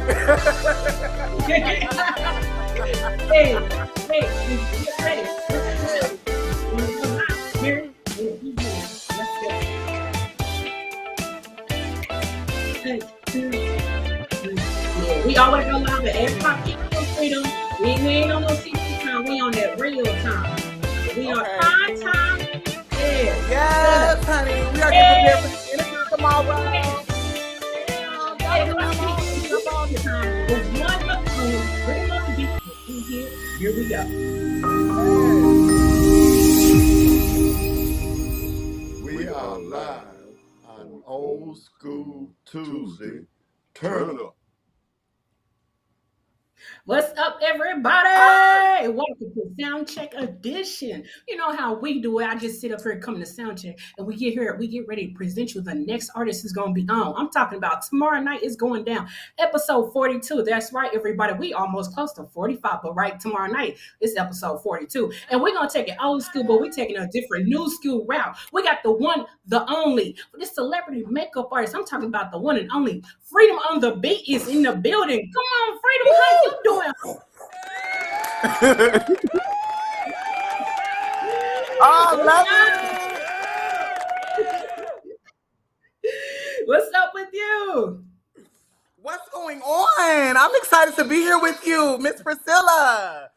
Hey, hey, get ready. Mary, let's go. 3, 2, 1. Yeah, we always go live at 8 o'clock Eastern Freedom. We ain't on no secret time. We on that real time. We on prime time. Yeah. Yes, honey. We are getting prepared for the interview tomorrow. Here we go. We are live on Old School Tuesday. Turnup. What's up, everybody? Welcome to Soundcheck Edition. You know how we do it. I just sit up here and come to Soundcheck, and we get here, we get ready to present you the next artist is going to be on. I'm talking about tomorrow night is going down. Episode 42. That's right, everybody. We almost close to 45, but right tomorrow night is episode 42. And we're going to take it old school, but we're taking a different new school route. We got the one, the only, this celebrity makeup artist. I'm talking about the one and only Freedom on the Beat is in the building. Come on, Freedom. How you doing? Oh, love it. What's up with you? What's going on? I'm excited to be here with you, Miss Pricilla.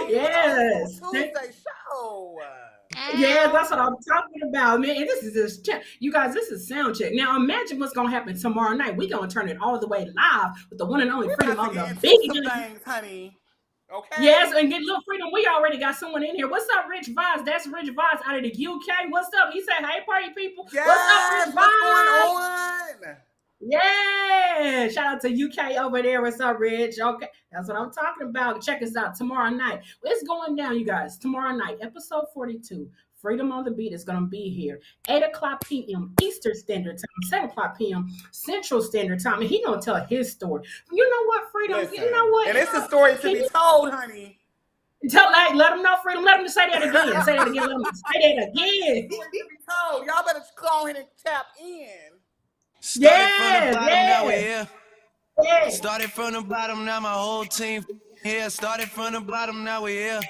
Yes. Tuesday show. Yeah, that's what I'm talking about, man. And this is this check. You guys, this is sound check. Now imagine what's gonna happen tomorrow night. We're gonna turn it all the way live with the one and only Freedom on the Beat. Things, honey. Okay. Yes, and get little Freedom. We already got someone in here. What's up, Rich Vibes? That's Rich Vibes out of the UK. What's up? He said, "Hey, party people." Yes, what's up, Rich Vibes? What's going on? Yeah, shout out to UK over there. What's up, Rich? Okay, that's what I'm talking about. Check us out tomorrow night. It's going down, you guys. Tomorrow night, episode 42. Freedom on the Beat is going to be here. 8 o'clock p.m. Eastern Standard Time, 7 o'clock p.m. Central Standard Time. And he's going to tell his story. You know what, Freedom? Listen, you know what? And it's a story to be told, honey. Let them know, Freedom. Let them say that again. Say that again. Let them say that again. To be told. Y'all better go ahead and tap in. Started from the bottom, now we're here. Yeah. Started from the bottom, now my whole team here. Started from the bottom, now we're here.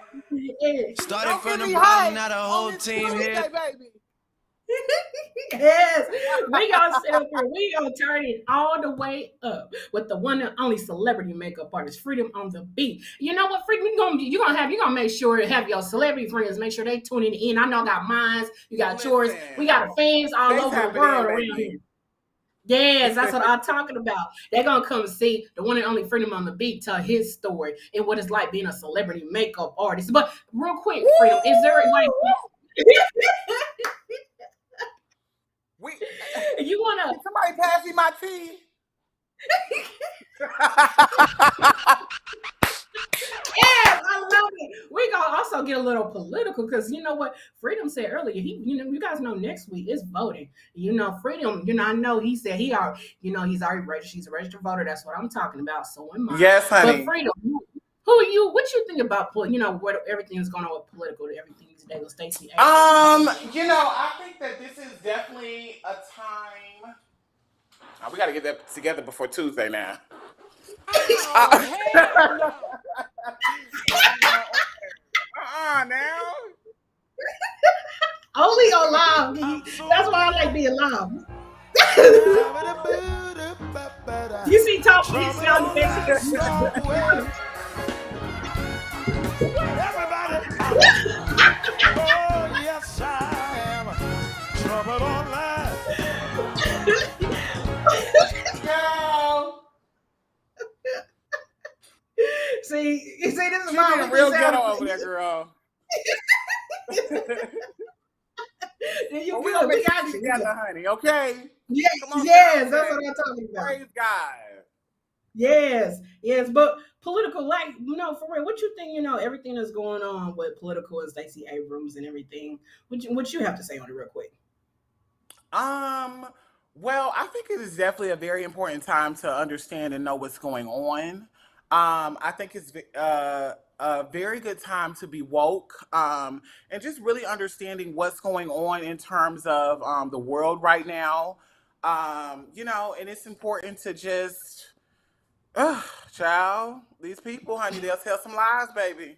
Started from the bottom, now the whole team here. Yes, we gonna sit up here. We gonna turn it all the way up with the one and only celebrity makeup artist, Freedom on the Beat. You know what, Freedom? You gonna make sure to have your celebrity friends make sure they tuning in. I know I got mine. You got yours. We got fans all over the world around here. Yes, that's what I'm talking about. They're going to come see the one and only Freedom on the Beat tell his story and what it's like being a celebrity makeup artist. But real quick, Freedom, is there like... you want to... Somebody pass me my tea. Yes, I love it. We're going to also get a little political because you know what Freedom said earlier. You guys know next week is voting. Freedom, I know he said he's already registered. She's a registered voter. That's what I'm talking about. So am I. Yes, honey. But Freedom, who are you? What you think about, what everything's going on with political, everything today with Stacey? I think that this is definitely a time. We got to get that together before Tuesday now. Now. Only on live. That's why I like being live. You see Top Beat sound effects. Everybody. Oh, yes, I am. Trouble online. See, this is my real ghetto over there, girl. We got it together, honey. Okay. Yes, that's what I'm talking about. Praise God. Yes. But political, for real, what you think? Everything that's going on with political and Stacey Abrams and everything. What you have to say on it, real quick? Well, I think it is definitely a very important time to understand and know what's going on. I think it's a very good time to be woke and just really understanding what's going on in terms of the world right now. And it's important to just Ugh, child, these people, honey, they'll tell some lies, baby.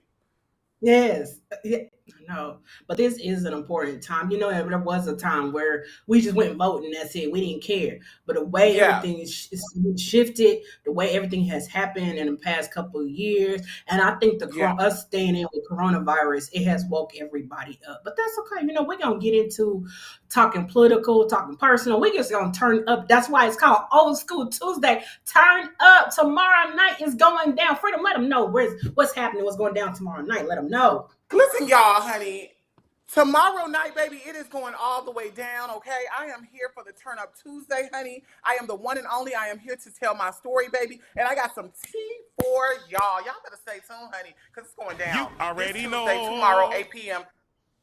Yes. Yeah, no, but this is an important time. There was a time where we just went voting and that's it. We didn't care. But the way Yeah, everything is shifted, the way everything has happened in the past couple of years, and I think yeah. us staying in with coronavirus, it has woke everybody up. But that's okay. We're gonna get into talking political, talking personal. We just gonna turn up. That's why it's called Old School Tuesday. Turn up. Tomorrow night is going down. Freedom, let them know what's happening, what's going down tomorrow night. Let them know. Listen, y'all, honey. Tomorrow night, baby, it is going all the way down, okay? I am here for the Turn Up Tuesday, honey. I am the one and only. I am here to tell my story, baby. And I got some tea for y'all. Y'all better stay tuned, honey, because it's going You down this already Tuesday, tomorrow, know. 8 p.m.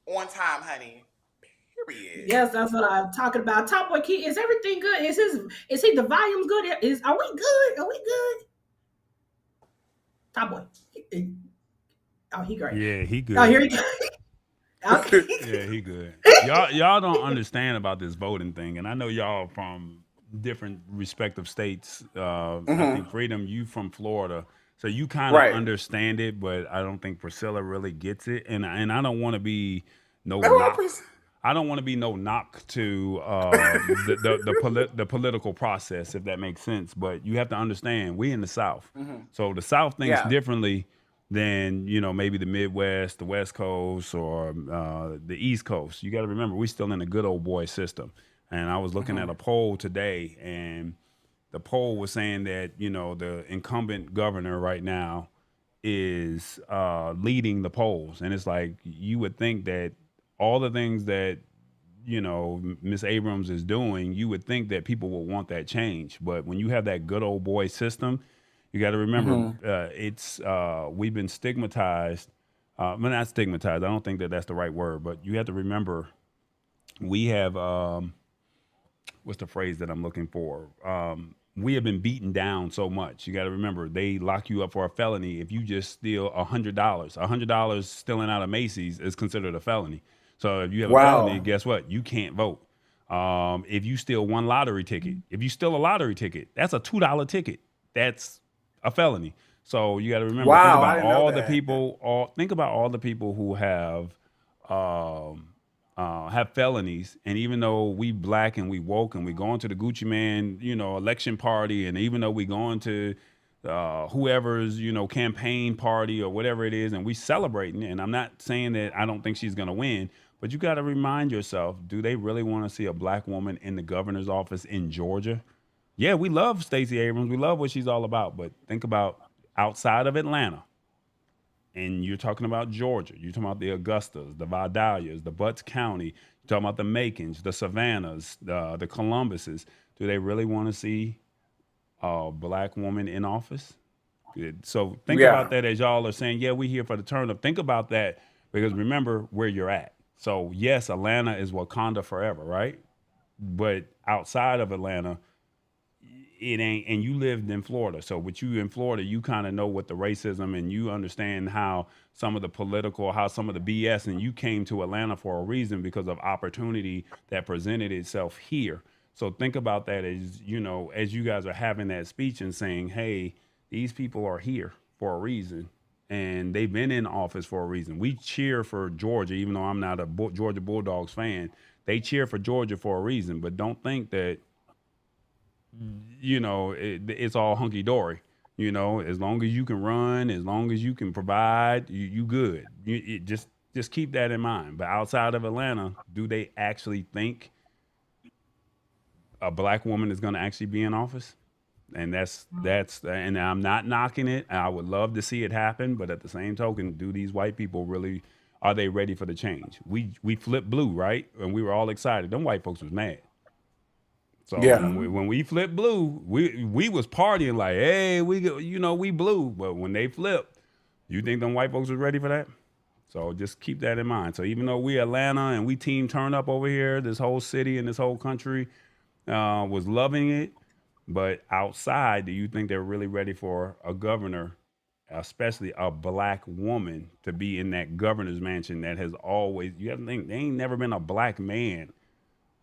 on time, honey. Period. Yes, that's what I'm talking about. Top Boy Kid, is everything good? Is he the volume good? Are we good? Are we good? Top Boy. Oh, he great. Yeah, he Oh, here good. he go. Okay. Yeah, he good. Y'all don't understand about this voting thing, and I know y'all from different respective states. I think Freedom, you from Florida, so you kind of Right. understand it, but I don't think Priscilla really gets it. And I don't want to be no Oh, I knock. I don't want to be no knock to the political process, if that makes sense. But you have to understand, we in the South, so the South thinks Yeah. differently than maybe the Midwest, the West Coast, or the East Coast. You got to remember, we still in the good old boy system. And I was looking at a poll today, and the poll was saying that the incumbent governor right now is leading the polls, and it's like you would think that all the things that Miss Abrams is doing, you would think that people will want that change. But when you have that good old boy system, you got to remember it's we've been stigmatized. Well, not stigmatized. I don't think that that's the right word, but you have to remember we have what's the phrase that I'm looking for? We have been beaten down so much. You got to remember they lock you up for a felony if you just steal $100. $100 stealing out of Macy's is considered a felony. So if you have a felony, Wow. guess what? You can't vote. If you steal one lottery ticket, if you steal a lottery ticket, that's a $2 ticket. That's a felony. So you got to remember, Wow, I didn't know that. think about all the people who have felonies, and even though we black and we woke and we going to the Gucci Man, election party, and even though we going to whoever's campaign party or whatever it is, and we celebrating, and I'm not saying that I don't think she's gonna win, but you got to remind yourself, do they really want to see a black woman in the governor's office in Georgia? Yeah, we love Stacey Abrams, we love what she's all about, but think about outside of Atlanta, and you're talking about Georgia, you're talking about the Augustas, the Vidalias, the Butts County, you're talking about the Macons, the Savannahs, the Columbuses. Do they really want to see a black woman in office? Good. So think about Yeah. that as y'all are saying, yeah, we here for the turn up. Think about that because remember where you're at. So yes, Atlanta is Wakanda forever, right? But outside of Atlanta, it ain't. And you lived in Florida, so with you in Florida, you kind of know what the racism, and you understand how some of the political, how some of the BS, and you came to Atlanta for a reason because of opportunity that presented itself here. So think about that as as you guys are having that speech and saying, hey, these people are here for a reason, and they've been in office for a reason. We cheer for Georgia, even though I'm not a Georgia Bulldogs fan. They cheer for Georgia for a reason, but don't think that it's all hunky dory. As long as you can run, as long as you can provide, you good. Just keep that in mind. But outside of Atlanta, do they actually think a black woman is going to actually be in office? And and I'm not knocking it. I would love to see it happen, but at the same token, do these white people really, are they ready for the change? We flipped blue, right? And we were all excited. Them white folks was mad. So Yeah. when we flipped blue, we was partying like, hey, we blue. But when they flipped, you think them white folks was ready for that? So just keep that in mind. So even though we Atlanta and we team turn up over here, this whole city and this whole country was loving it. But outside, do you think they're really ready for a governor, especially a black woman, to be in that governor's mansion that has always, you have to think, there ain't never been a black man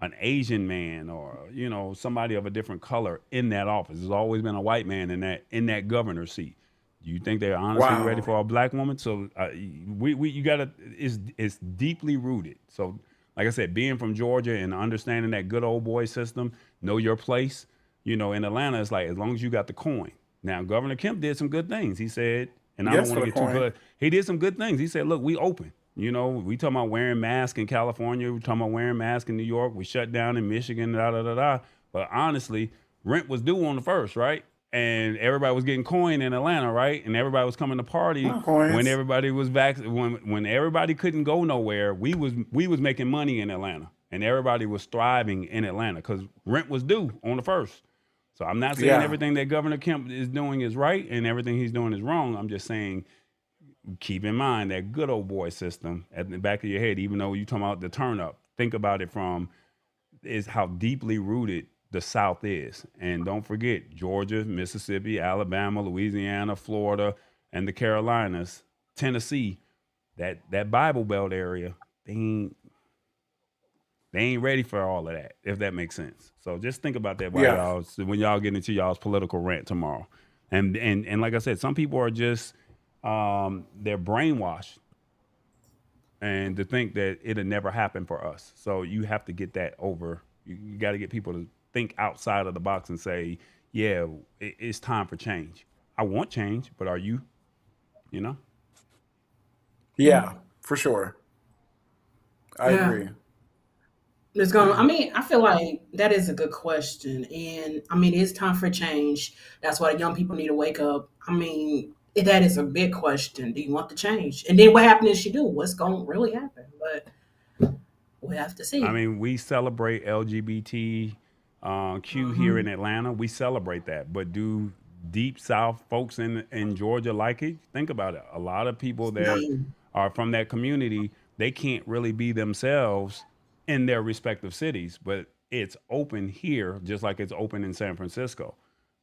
an Asian man or somebody of a different color in that office. There's always been a white man in that governor's seat. Do you think they're honestly ready Wow. for a black woman? So you gotta it's deeply rooted. So like I said, being from Georgia and understanding that good old boy system, know your place. In Atlanta, it's like as long as you got the coin. Now, Governor Kemp did some good things. He said, and I don't Yes, want for to the get too coin. good. He did some good things. He said, look, we open. We talking about wearing masks in California. We talking about wearing masks in New York. We shut down in Michigan, da da da da. But honestly, rent was due on the first, right? And everybody was getting coin in Atlanta, right? And everybody was coming to party No when coins. everybody was back. When everybody couldn't go nowhere, we was making money in Atlanta, and everybody was thriving in Atlanta because rent was due on the first. So I'm not saying Yeah. everything that Governor Kemp is doing is right and everything he's doing is wrong. I'm just saying keep in mind that good old boy system at the back of your head, even though you talking about the turn up, think about it from is how deeply rooted the South is. And don't forget Georgia, Mississippi, Alabama, Louisiana, Florida, and the Carolinas, Tennessee, that Bible Belt area, they ain't ready for all of that, if that makes sense. So just think about that while Yeah. when y'all get into y'all's political rant tomorrow. And like I said, some people are just they're brainwashed and to think that it'll never happen for us. So you have to get that over. You got to get people to think outside of the box and say, yeah, it's time for change. I want change, but are you? You know? Yeah, for sure. I Yeah. agree. It's gonna. I mean, I feel like that is a good question, and I mean, it's time for change. That's why the young people need to wake up. I mean, that is a big question. Do you want the change? And then what happens if you do? What's going to really happen? But we have to I see. mean, we celebrate LGBT Q here in Hmm. Atlanta. We celebrate that, but do deep South folks in Georgia like it? Think about it. A lot of people that Same. are from that community, they can't really be themselves in their respective cities, but it's open here just like it's open in San Francisco.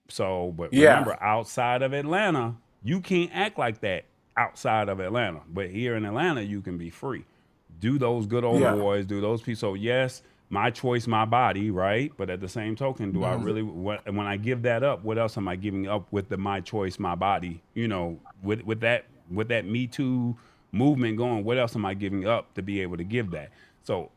So, but Yeah. remember, outside of Atlanta, you can't act like that outside of Atlanta. But here in Atlanta, you can be free. Do those good old Yeah. boys, do those people. So, yes, my choice, my body, right? But at the same token, do I Mhm. really, when I give that up, what else am I giving up with the my choice, my body? With that Me Too movement going, what else am I giving up to be able to give that? So,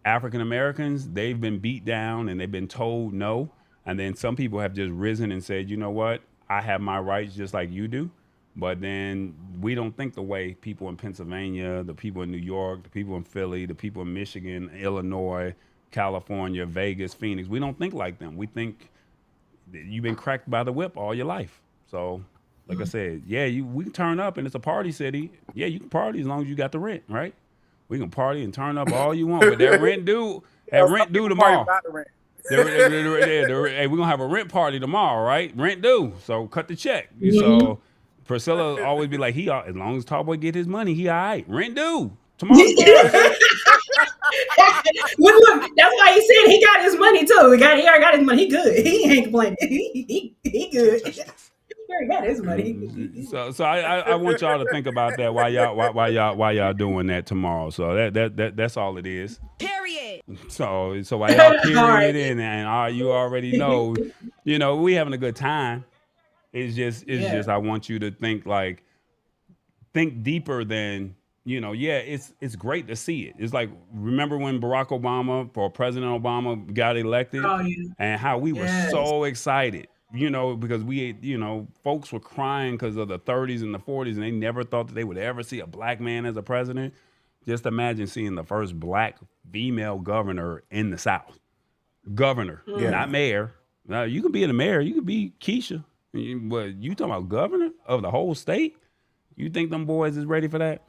African Americans, they've been beat down and they've been told no. And then some people have just risen and said, you know what? I have my rights just like you do. But then we don't think the way people in Pennsylvania, the people in New York, the people in Philly, the people in Michigan, Illinois, California, Vegas, Phoenix, we don't think like them. We think that you've been cracked by the whip all your life. So, like I said, yeah, we can turn up and it's a party city. Yeah, you can party as long as you got the rent, right? We can party and turn up all you want, but that rent due, that Some rent due people party tomorrow. without the rent. Hey, we're gonna have a rent party tomorrow, right? Rent due, so cut the check. Mhm. So Priscilla always be like, as long as Tall Boy get his money, he all right. Rent due tomorrow's the first. Look, look, that's why he said he got his money too. He already got his money. He good. He ain't complaining. He good. He already got his money. So I want y'all to think about that while y'all doing that tomorrow. So that's all it is. Period. So while y'all All right. period and you already know, we having a good time. It's just Yeah. I want you to think deeper than yeah, it's great to see it. It's like remember when Barack Obama or President Obama got elected Oh yeah. and how we were Yes. so excited, because folks were crying because of the 30s and the 40s and they never thought that they would ever see a black man as a president. Just imagine seeing the first black female governor in the South. Governor, Yeah. not mayor. Now you could be the mayor, you could be Keisha, but you talking about governor of the whole state? You think them boys is ready for that?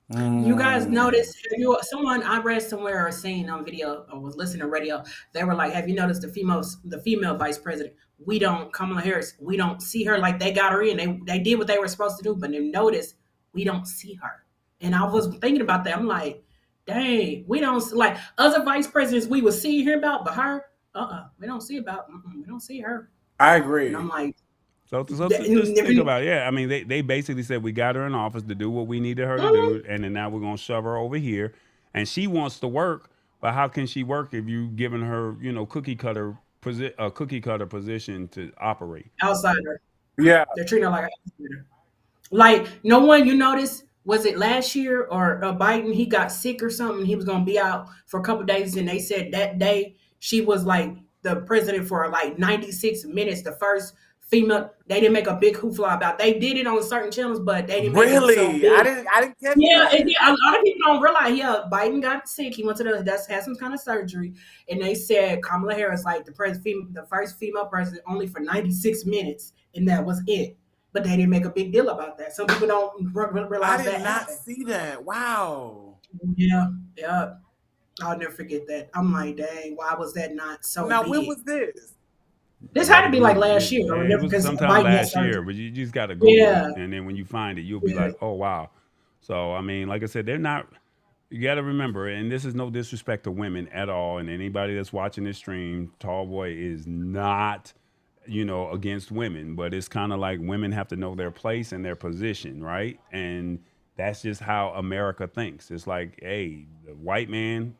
You guys Mm. noticed? Have you? Someone I read somewhere or seen on video or was listening to radio. They were like, "Have you noticed the female vice president? We don't Kamala Harris. We don't see her like they got her in. They did what they were supposed to do, but then notice we don't see her." And I was thinking about that. I'm like, dang, we don't like other vice presidents we would see hear about, but her, we don't see about. We don't see her. I And I'm agree. like, So just think about it. Yeah, I mean they basically said we got her in office to do what we needed her to do, and then now we're gonna shove her over here. and she wants to work, but how can she work if you giving her, a cookie cutter position to operate? Outsider. Yeah. They're treating her like an outsider. Like no one, you notice, was it last year or Biden? He got sick or something. He was gonna be out for a couple of days, and they said that day she was like the president for like 96 minutes. The first female. They didn't make a big hoopla about. They did it on certain channels, but they didn't make it so Really? I big. didn't catch Yeah, that. a lot of people don't realize. Yeah, Biden got sick. He went to had some kind of surgery, and they said Kamala Harris like the first female president only for 96 minutes, and that was it. But they didn't make a big deal about that. Some people don't I realize did that not happened. see that. Wow. Yeah, yeah. I'll never forget that. I'm like, dang, why was that not so Now, when big? was this? This had to be like last year. I Yeah, it remember was because sometime Biden had last year, surgery. but you just got to Google it, Yeah, and then when you find it, you'll be yeah, like, oh wow. So I mean, like I said, they're not. You got to remember, and this is no disrespect to women at all, and anybody that's watching this stream, Tall Boy is not, against women, but it's kind of like women have to know their place and their position, right? And that's just how America thinks. It's like, hey, the white man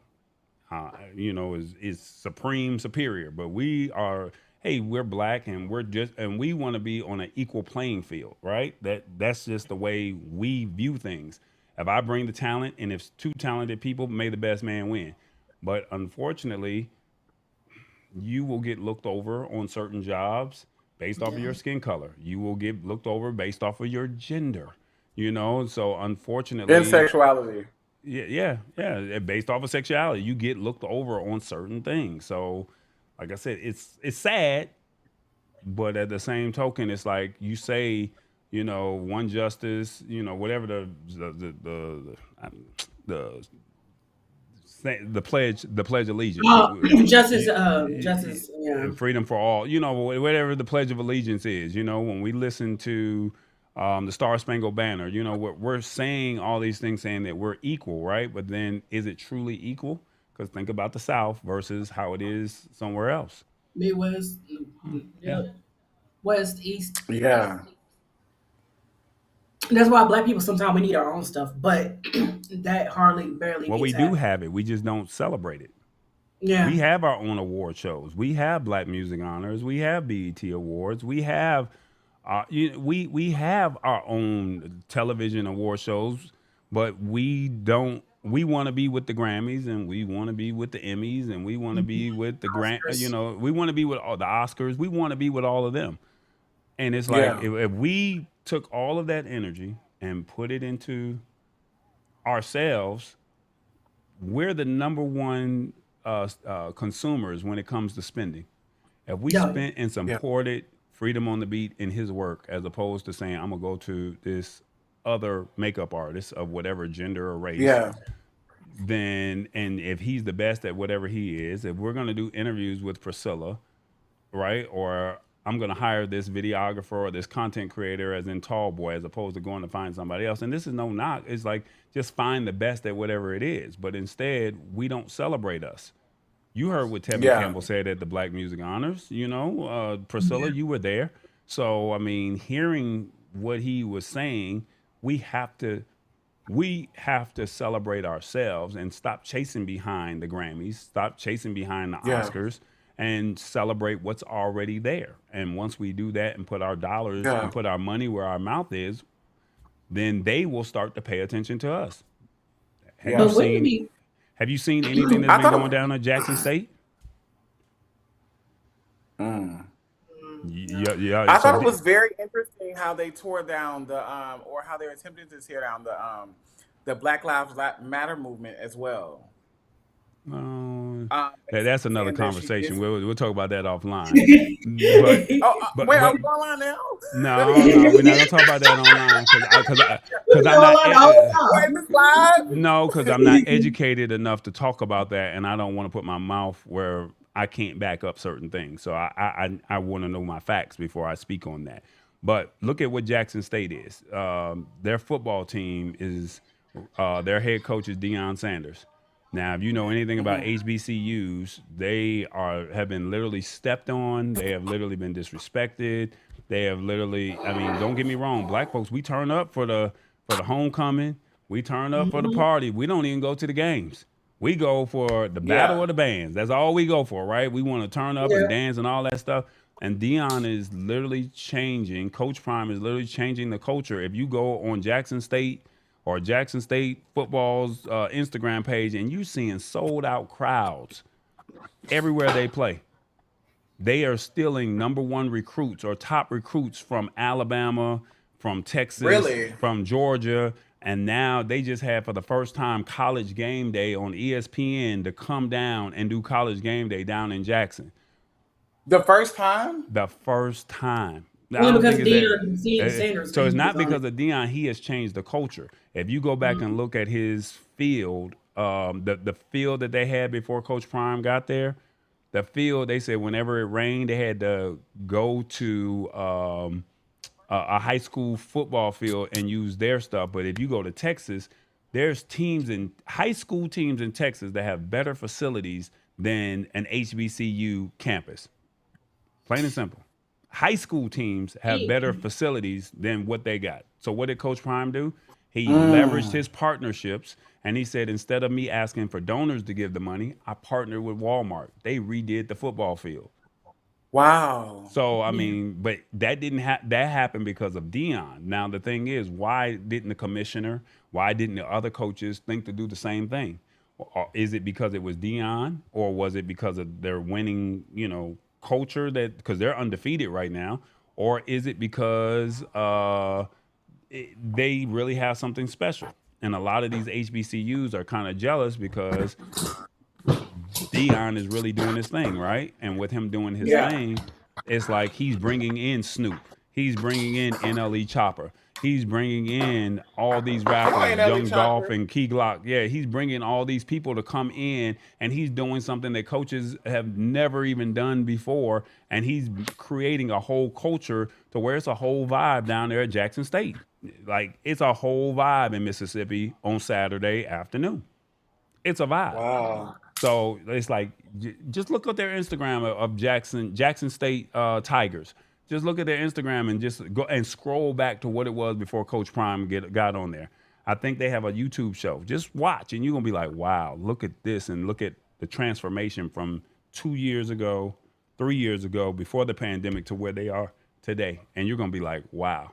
is supreme superior. But we are, hey, we're black and we want to be on an equal playing field, right? That's just the way we view things. If I bring the talent and if two talented people, may the best man win. But unfortunately, you will get looked over on certain jobs based off of yeah. your skin color. You will get looked over based off of your gender. So In unfortunately, sexuality. yeah. Based off of sexuality, you get looked over on certain things. So, like I said, it's sad, but at the same token, it's like you say, one justice, whatever the the pledge allegiance, justice, justice. Yeah, freedom for all, whatever the pledge of allegiance is. When we listen to the Star Spangled Banner, we're saying all these things, saying that we're equal, right? But then, is it truly equal? Because think about the South versus how it is somewhere else. Midwest, Yeah. yeah, West, East. Yeah. That's why black people sometimes we need our own stuff, but that hardly barely Well, gets we do happened. have it. We just don't celebrate it. Yeah, We have our own award shows. We have Black Music Honors. We have BET Awards. We have we have our own television award shows, but we don't. We want to be with the Grammys, and we want to be with the Emmys, and we want to be with the Oscars. we want to be with all the Oscars. We want to be with all of them. And it's like, Yeah. if we took all of that energy and put it into ourselves, we're the number one consumers when it comes to spending. If we Yeah, spent and Yeah. supported Freedom on the Beat in his work, as opposed to saying, I'm going to go to this other makeup artist of whatever gender or race, Yeah. then, and if he's the best at whatever he is, if we're going to do interviews with Priscilla, right? Or I'm going to hire this videographer or this content creator, as in Tall Boy, as opposed to going to find somebody else. And this is no knock. It's like, just find the best at whatever it is. But instead, we don't celebrate us. You heard what Tevin Yeah. Campbell said at the Black Music Honors. Priscilla, yeah, you were there. So I mean, hearing what he was saying, we have to celebrate ourselves and stop chasing behind the Grammys, stop chasing behind the Yeah. Oscars, and celebrate what's already there. And once we do that and put our dollars Yeah. and put our money where our mouth is, then they will start to pay attention to us. Have you Yeah. but wouldn't it seen be? have you seen anything that's I been thought going it down at Jackson State? mm. No. Yeah. I thought So it was very interesting how they tore down the or how they were attempting to tear down the Black Lives Matter movement as well. uh, that's Basically another saying that she conversation. is. We'll talk about that offline. But Oh, wait, are but we going on now? no, we're not gonna talk about that online because I'm Go not. on the whole Wait, time. this live? No, because I'm not educated enough to talk about that, and I don't want to put my mouth where I can't back up certain things. So I want to know my facts before I speak on that. But look at what Jackson State is. Their football team is their head coach is Deion Sanders. Now, if you know anything about HBCUs, they have been literally stepped on. They have literally been disrespected. They have literally. I mean, don't get me wrong, black folks, we turn up for the homecoming. We turn up for the party. We don't even go to the games. We go for the battle of the bands. That's all we go for, right? We want to turn up and Yeah. dance and all that stuff. And Dion is literally changing. Coach Prime is literally changing the culture. If you go on Jackson State or Jackson State football's Instagram page, and you seeing sold out crowds everywhere they play. They are stealing number one recruits or top recruits from Alabama, from Texas, Really? from Georgia. And now they just had for the first time College Game Day on ESPN to come down and do College Game Day down in Jackson. The first time? The first time. I Only don't because think it's Deion that. Sanders. So it's he was not on because it. of Dion. He has changed the culture. If you go back and look at his field, the field that they had before Coach Prime got there, the field, they said whenever it rained, they had to go to a high school football field and use their stuff. But if you go to Texas, there's teams in high school teams in Texas that have better facilities than an HBCU campus. Plain and simple. High school teams have better facilities than what they got. So what did Coach Prime do? He leveraged his partnerships, and he said, instead of me asking for donors to give the money, I partnered with Walmart. They redid the football field. Wow. So I mean, but that didn't that happened because of Dion. Now the thing is, why didn't the commissioner, why didn't the other coaches think to do the same thing? Or is it because it was Dion, or was it because of their winning, culture that because they're undefeated right now, or is it because they really have something special? And a lot of these HBCUs are kind of jealous because Dion is really doing his thing, right? And with him doing his Yeah. thing, it's like he's bringing in Snoop. He's bringing in NLE Chopper. He's bringing in all these rappers, NLE Young Chopper. Dolph and Key Glock. Yeah, he's bringing all these people to come in, and he's doing something that coaches have never even done before. And he's creating a whole culture to where it's a whole vibe down there at Jackson State. Like, it's a whole vibe in Mississippi on Saturday afternoon. It's a vibe. Wow. So it's like, just look at their Instagram of Jackson State Tigers. Just look at their Instagram and just go and scroll back to what it was before Coach Prime got on there. I think they have a YouTube show. Just watch, and you're gonna be like, wow, look at this, and look at the transformation from 2 years ago, 3 years ago, before the pandemic, to where they are today. And you're gonna be like, wow.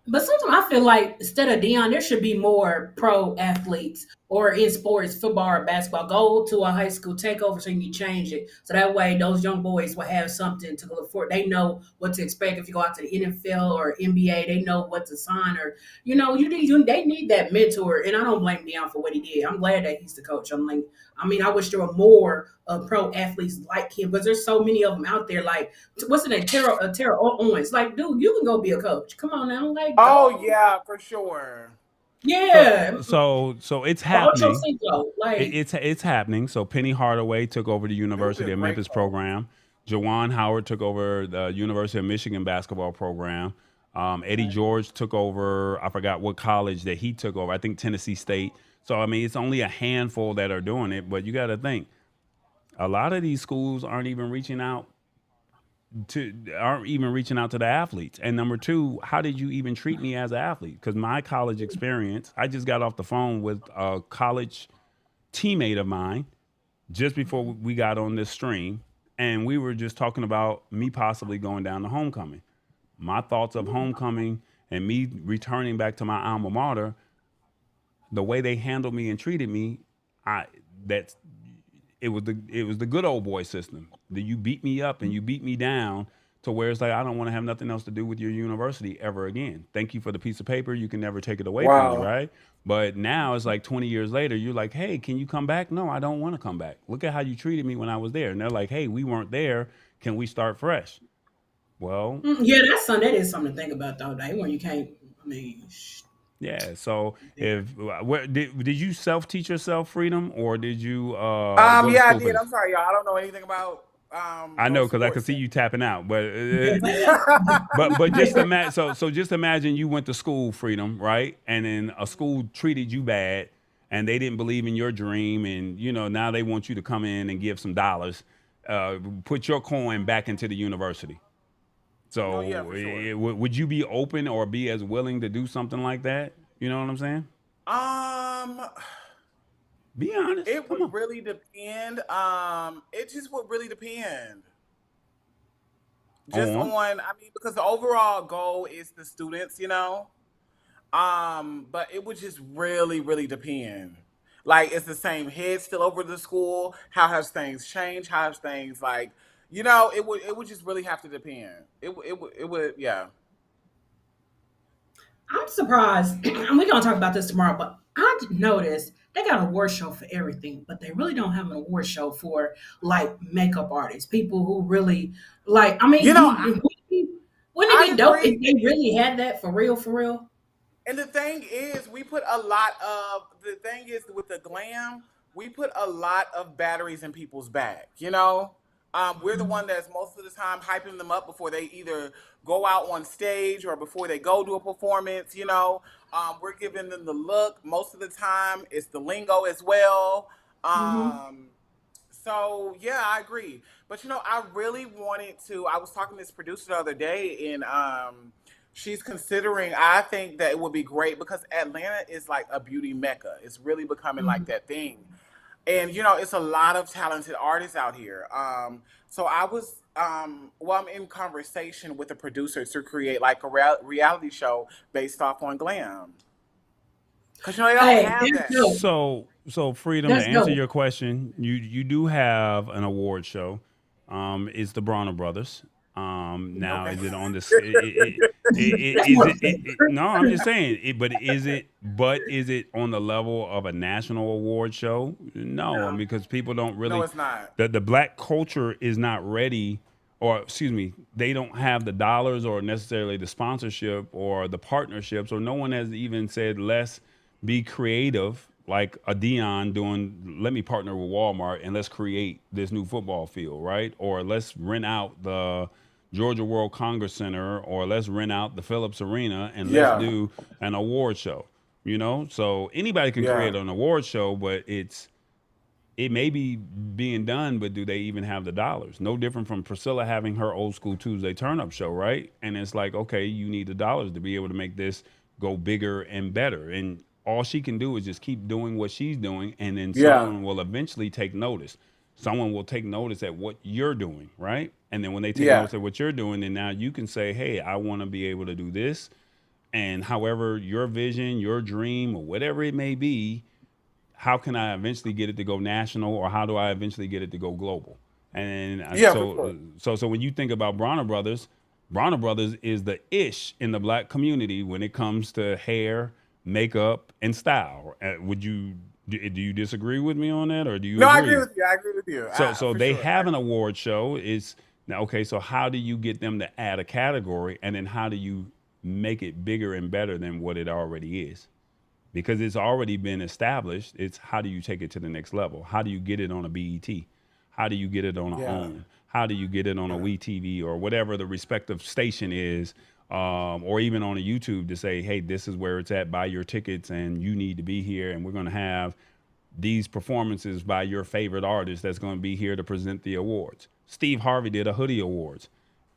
But sometimes I feel like instead of Dion, there should be more pro athletes or in sports, football or basketball. Go to a high school takeover so you can change it. So that way those young boys will have something to look for. They know what to expect if you go out to the NFL or NBA. They know what to sign, or they need that mentor. And I don't blame Dion for what he did. I'm glad that he's the coach. I wish there were more pro athletes like him, because there's so many of them out there. Like, what's the name? Tara Owens. Like, dude, you can go be a coach. Come on now. Like, Oh yeah, for sure. yeah. So it's Ocho happening. Cinco, like, It's happening. So Penny Hardaway took over the University of Memphis program. Jawan Howard took over the University of Michigan basketball program. Eddie George took over, I forgot what college that he took over. I think Tennessee State. So, I mean, it's only a handful that are doing it. But you got to think, a lot of these schools aren't even reaching out to the athletes. And number two, how did you even treat me as an athlete? Because my college experience, I just got off the phone with a college teammate of mine just before we got on this stream, and we were just talking about me possibly going down to homecoming. My thoughts of homecoming and me returning back to my alma mater, the way they handled me and treated me, it was the good old boy system. That you beat me up and you beat me down to where it's like, I don't want to have nothing else to do with your university ever again. Thank you for the piece of paper. You can never take it away from me, right? But now it's like 20 years later, you're like, hey, can you come back? No, I don't want to come back. Look at how you treated me when I was there. And they're like, hey, we weren't there. Can we start fresh? Well, yeah, that is something to think about though. That when you can't, yeah. So did you self-teach yourself freedom, or did you go to Yeah, I school for did. this? I'm sorry, y'all. I don't know anything about I know, those because I could sports. see you tapping out, but just imagine. So just imagine you went to school, freedom, right? And then a school treated you bad, and they didn't believe in your dream, and now they want you to come in and give some dollars, put your coin back into the university. So Oh yeah, for sure. would you be open or be as willing to do something like that? You know what I'm saying? Be honest. It Come would on. really depend. It just would really depend. Just On. on, I mean, because the overall goal is the students, but it would just really, really depend. Like, is the same head still over the school? How has things changed? How has things like, it would just really have to depend. It would, yeah. I'm surprised, and we're gonna talk about this tomorrow, but I noticed they got an award show for everything, but they really don't have an award show for like makeup artists, people who really like. I You mean, know, you I, wouldn't it I be dope if agree. they really had that for real, for real? And the thing is, with the glam, we put a lot of batteries in people's back. We're the one that's most of the time hyping them up before they either go out on stage or before they go do a performance. We're giving them the look. Most of the time, it's the lingo as well. Hmm. Um, so yeah, I agree. But I really wanted to. I was talking to this producer the other day, and she's considering. I think that it would be great because Atlanta is like a beauty mecca. It's really becoming like that thing, and it's a lot of talented artists out here. So I was. Well, I'm in conversation with a producer to create like a reality show based off on glam, because they don't Hey, have that's that. dope. So freedom to That's answer dope. your question, you do have an award show. It's the Bronner Brothers. Now Okay. is it on this? That's Is more it? different. No, I'm just saying. But is it? But is it on the level of a national award show? No, No, because people don't no, really. it's not. The black culture is not ready, or excuse me, they don't have the dollars or necessarily the sponsorship or the partnerships, or no one has even said let's be creative like a Dion doing, let me partner with Walmart and let's create this new football field, right? Or let's rent out the Georgia World Congress Center, or let's rent out the Phillips Arena and let's Yeah, do an award show. So anybody can yeah, create an award show, but it may be being done, but do they even have the dollars? No different from Priscilla having her old school Tuesday Turnup show, right? And it's like, okay, you need the dollars to be able to make this go bigger and better. And all she can do is just keep doing what she's doing, and then yeah, someone will eventually take notice. Someone will take notice at what you're doing, right? And then when they take yeah, notice at what you're doing, then now you can say, hey, I want to be able to do this. And however your vision, your dream, or whatever it may be, how can I eventually get it to go national, or how do I eventually get it to go global? And yeah, for sure. so when you think about Bronner Brothers is the ish in the black community when it comes to hair, makeup, and style. Do you disagree with me on that, or do you No, I agree agree? with you. I agree with you. So For they sure. have an award show. Is now okay. So how do you get them to add a category, and then how do you make it bigger and better than what it already is? Because it's already been established. It's how do you take it to the next level? How do you get it on a BET? How do you get it on a Yeah, OWN? How do you get it on a yeah, WeTV or whatever the respective station is, or even on a YouTube to say, hey, this is where it's at. Buy your tickets, and you need to be here, and we're going to have these performances by your favorite artist that's going to be here to present the awards. Steve Harvey did a Hoodie Awards.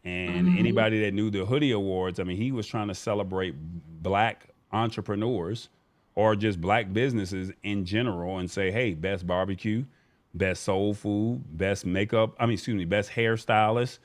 And Hmm. anybody that knew the Hoodie Awards, I mean, he was trying to celebrate black entrepreneurs or just black businesses in general and say, hey, best barbecue, best soul food, best makeup, I mean, excuse me, best hairstylist,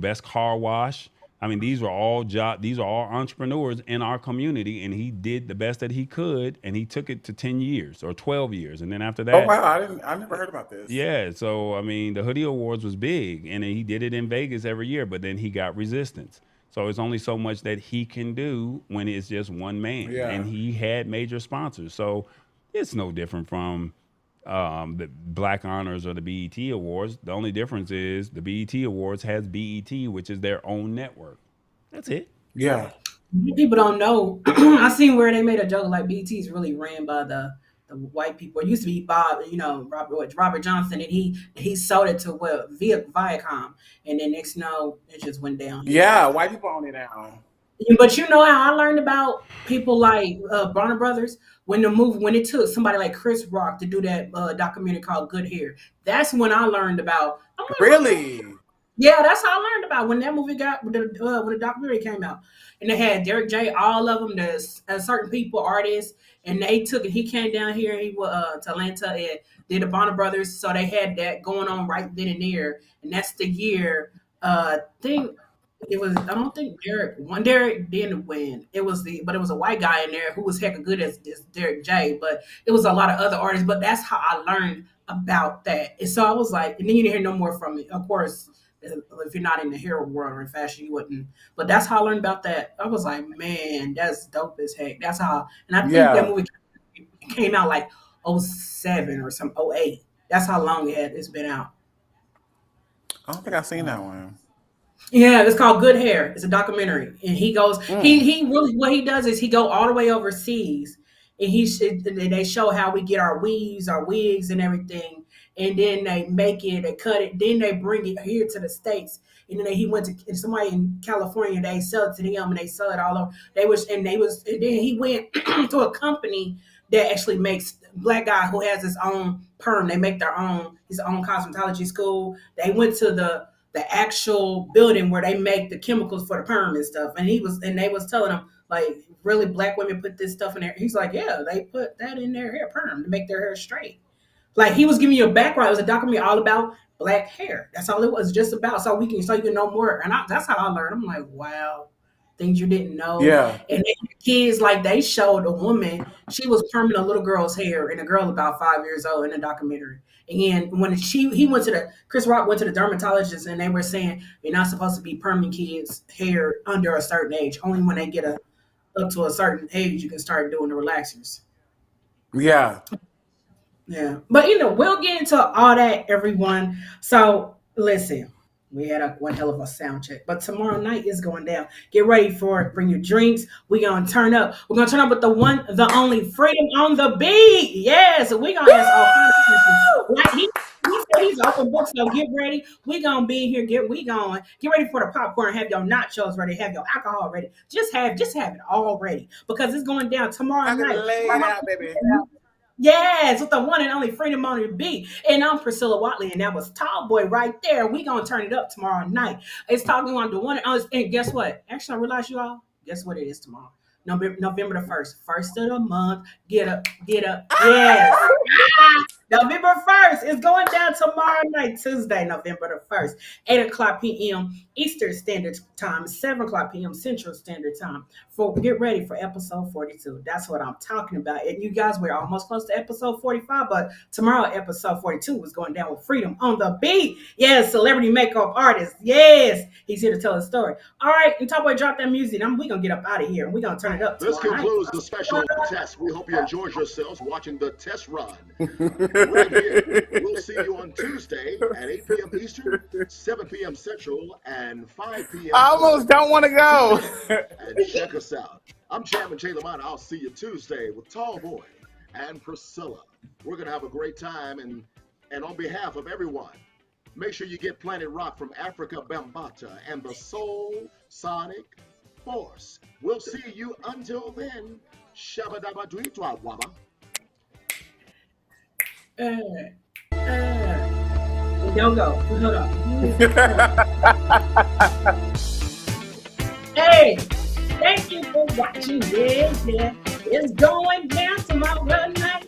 best car wash. I mean, these are all entrepreneurs in our community, and he did the best that he could, and he took it to 10 years or 12 years. And then after Oh that, wow, I never heard about this. yeah, so I mean, the Hoodie Awards was big, and he did it in Vegas every year. But then he got resistance, so it's only so much that he can do when it's just one man, and Yeah, he had major sponsors. So it's no different from the Black Honors or the BET Awards. The only difference is the BET Awards has BET, which is their own network. That's it. yeah, People don't know. I seen where they made a joke like BT is really ran by the white people. It used to be Bob, Robert Johnson, and he sold it to Viacom, and then next no, it just went downhill. yeah. White people own it now. But you know how I learned about people like Bronner Brothers when it took somebody like Chris Rock to do that documentary called Good Hair. That's when I learned about. I'm like, what the Really? Yeah, that's how I learned about when that movie got when the documentary came out, and they had Derek J, all of them, there's certain people, artists, and they took it. He came down here, he was to Atlanta and did the Bonner Brothers, so they had that going on right then and there, and that's the year. Thing it was. I don't think Derek didn't win. But it was a white guy in there who was heck of good as Derek J. But it was a lot of other artists. But that's how I learned about that. And so I was like, and then you didn't hear no more from me, of course if you're not in the hero world or in fashion, you wouldn't. But that's how I learned about that. I was like, man, that's dope as heck. That's how, and I think that movie came out like '07 or some '08. That's how long it's been out. I don't think I've seen that one. Yeah, it's called Good Hair. It's a documentary, and he goes. He really what he does is he go all the way overseas, and they show how we get our weaves, our wigs, and everything, and then they make it, they cut it, then they bring it here to the States, and then he went to somebody in California. They sell it to them, and they sell it all over. And then he went to a company that actually makes black guy who has his own perm. They make his own cosmetology school. They went to the actual building where they make the chemicals for the perm and stuff. And they was telling him, like, really black women put this stuff in there. He's like, yeah, they put that in their hair perm to make their hair straight. Like, he was giving you a background. It was a documentary all about black hair. That's all it was just about. So you can know more. And that's how I learned. I'm like, wow, things you didn't know. Yeah. And then the kids, like, they showed a woman, she was perming a little girl's hair, and a girl about 5 years old in the documentary. And when Chris Rock went to the dermatologist, and they were saying you're not supposed to be perming kids' hair under a certain age. Only when they get up to a certain age, you can start doing the relaxers. Yeah. Yeah. But, we'll get into all that, everyone. So, listen, we had one hell of a sound check. But tomorrow night is going down. Get ready for it. Bring your drinks. We're going to turn up. We're going to turn up with the one, the only Freedom on the Beat. Yes. We're going to ask all kinds of questions. Like he said he's open book, so get ready. We're going to be here. Get ready for the popcorn. Have your nachos ready. Have your alcohol ready. Just have it all ready. Because it's going down tomorrow night. Lay it out, baby. Yes, with the one and only Freedom on the Beat. And I'm Pricilla Watley, and that was Tall Boy right there. We gonna turn it up tomorrow night. It's talking on the one and guess what? Actually, I realize you all, guess what it is tomorrow? November the 1st. First of the month. Get up. Yes. November 1st is going down tomorrow night, Tuesday, November the 1st, 8 o'clock p.m. Eastern Standard Time, 7 o'clock p.m. Central Standard Time. Get ready for episode 42. That's what I'm talking about. And you guys, we're almost close to episode 45, but tomorrow, episode 42 is going down with Freedom on the Beat. Yes, celebrity makeup artist. Yes, he's here to tell a story. All right, and Top Boy, drop that music. We're going to get up out of here, and we're going to turn it up. This concludes the special test. We hope you enjoyed yourselves watching the test run. Right here. We'll see you on Tuesday at 8 p.m. Eastern, 7 p.m. Central, and 5 p.m. I almost don't want to go. And check us out. I'm Chairman Jay Lamont. I'll see you Tuesday with Tall Boy and Pricilla. We're going to have a great time, and on behalf of everyone, make sure you get Planet Rock from Africa Bambata and the Soul Sonic Force. We'll see you until then. Shabba dabba dwee twa wabba. Don't go. Hold on. Hey, thank you for watching. Yeah. It's going down tomorrow night.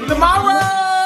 Tomorrow!